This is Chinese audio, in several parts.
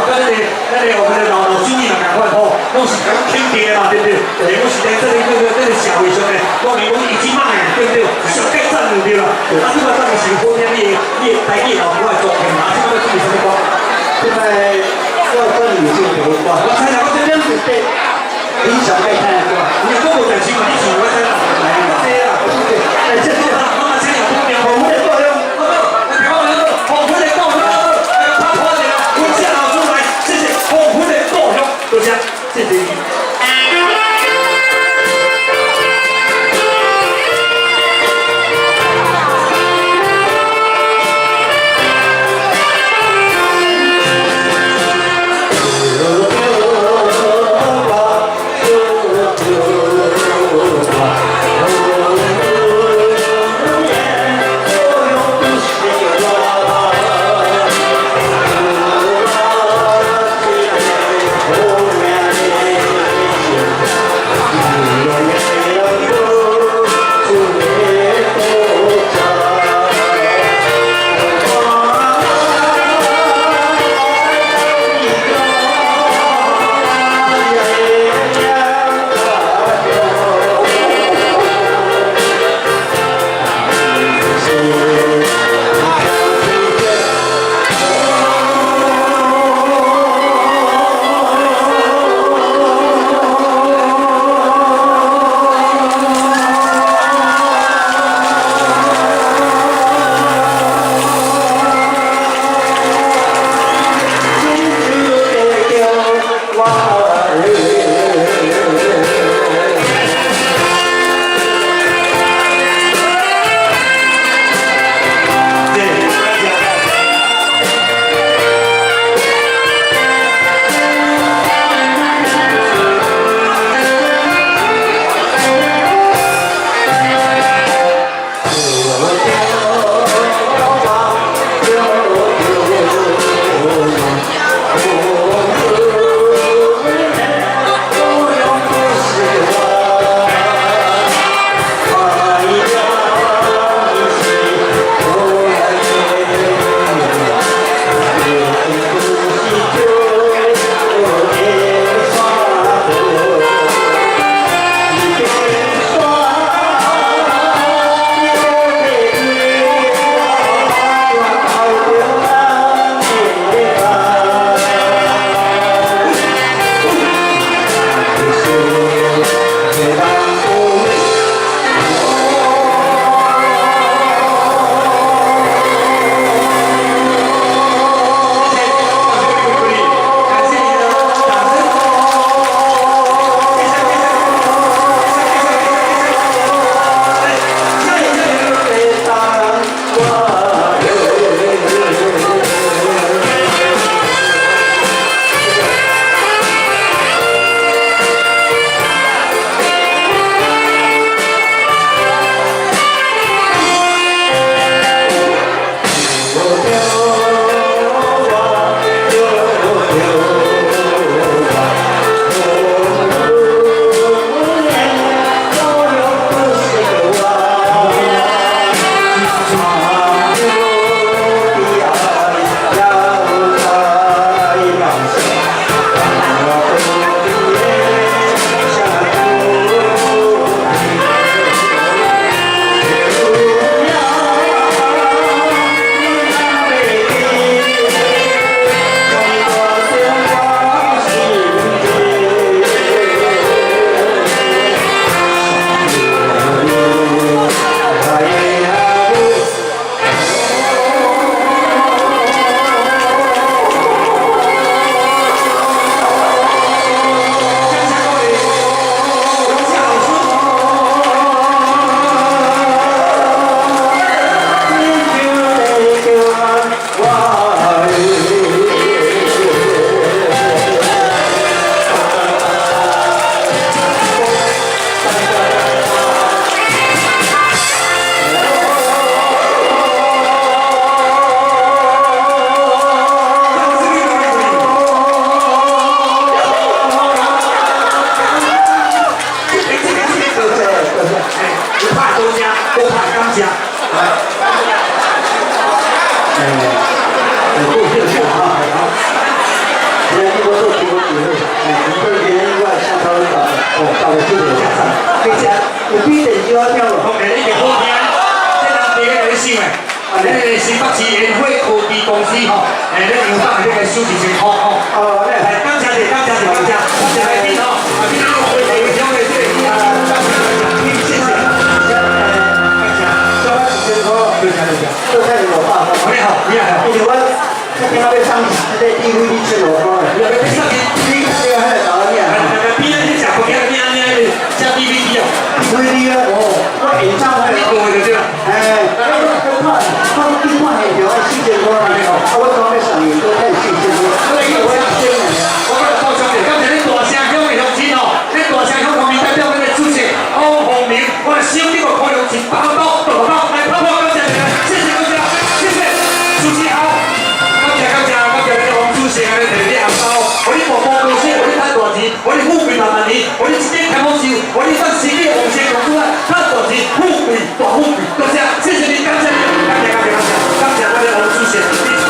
我们的老主任嘛，赶快吼，拢是讲肯定的嘛，对不对？对，我是在这个社会上咧，讲明讲已经慢的，对不对？上计赞的对啦。啊，这个咱们是好听，你台语老婆的作品嘛，这个要注意什么歌？现在要跟女性有关。我猜想我这边是对影响太太的歌。你跟我讲清楚，你想我猜哪？对啦，对，哎，这是妈妈先有不良，我们的作用。红粉的够用，他破的，我下老出来，谢谢红粉的够用，多谢，谢谢你。到的这个家长，而且有比电视好听咯。讲起你就好听，这人第一个想诶，咱新北市研会科技公司吼，咱杨总这个手是真好吼。哦，咧，感谢你，感谢你，感谢，感谢来宾吼，今天我们会场的这个谢谢，小我时间好，非常都太我爸爸。你好，你好，因为我今仔要上这个 DVD 出路好诶，你要上去，你这个迄个导演啊边仔去食饭，边仔食 DVD 哦，DVD 啊，哦，我演唱会，你讲的对啦，看今晚现场的四千多人哦，我当要上映都睇四千多，所以我要先来啊。我跟你报兄弟，感谢你大声响的乡亲哦，你大声响方面代表我们的主席欧鸿明，我的手这个可能是包包大包，来泡泡，感谢你们，谢谢大家，谢谢，主席好，感谢你王主席啊，你摕你红包，我你默默高兴，我你赚大钱，我你富贵万年，我你一点开好手，我你算实力红线讲出来，赚大钱，富贵大富贵，多谢，谢谢你，感谢你，感谢我的王主席，你超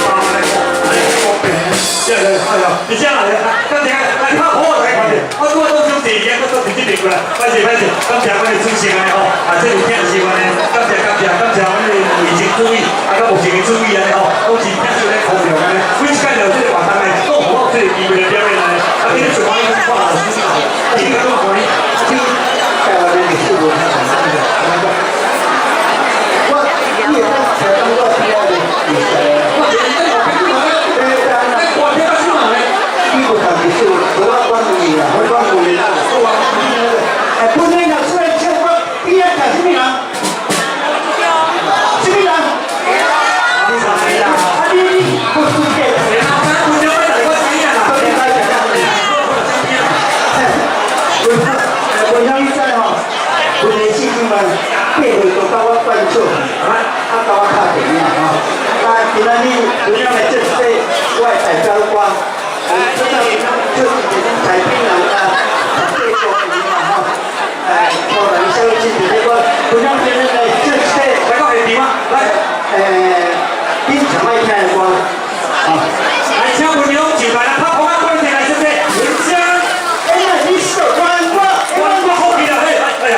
包来过，来过别人，谢谢，哎呦，你这样来，感谢来拍好来看见，我都兄弟，也都直接领过来，感谢，感谢我的主席安尼吼，这有听是安尼，感谢我们卫生注意，甲目前的注意安尼吼，都是听出来考量安尼，每一届有这个活动呢，都好这个机会来表演来，今天做完一个话老师好，今天都可以，就台湾人的速度太慢了，我你也才当过第二的比赛，你不讲的是我要关注你了，我关注你了，哎，不能讲出来结果，第二讲什么人？什么人？你啥来啦？你不是这个。我相信在吼，有个戏剧们配合都甲我关注，甲我拍电影吼。今仔日有样的这是我的代表歌，这个就是彩屏人啊，最多的嘛吼。可能稍微是这个，有样的这是来到下边啊，来，你上爱听的歌，来请文勇就来啦，拍好啊，关起来是不是？文江，哎呀，你喜欢我，我好皮了，哎呀。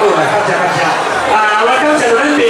好来，感谢感谢。啊，我感谢咱们的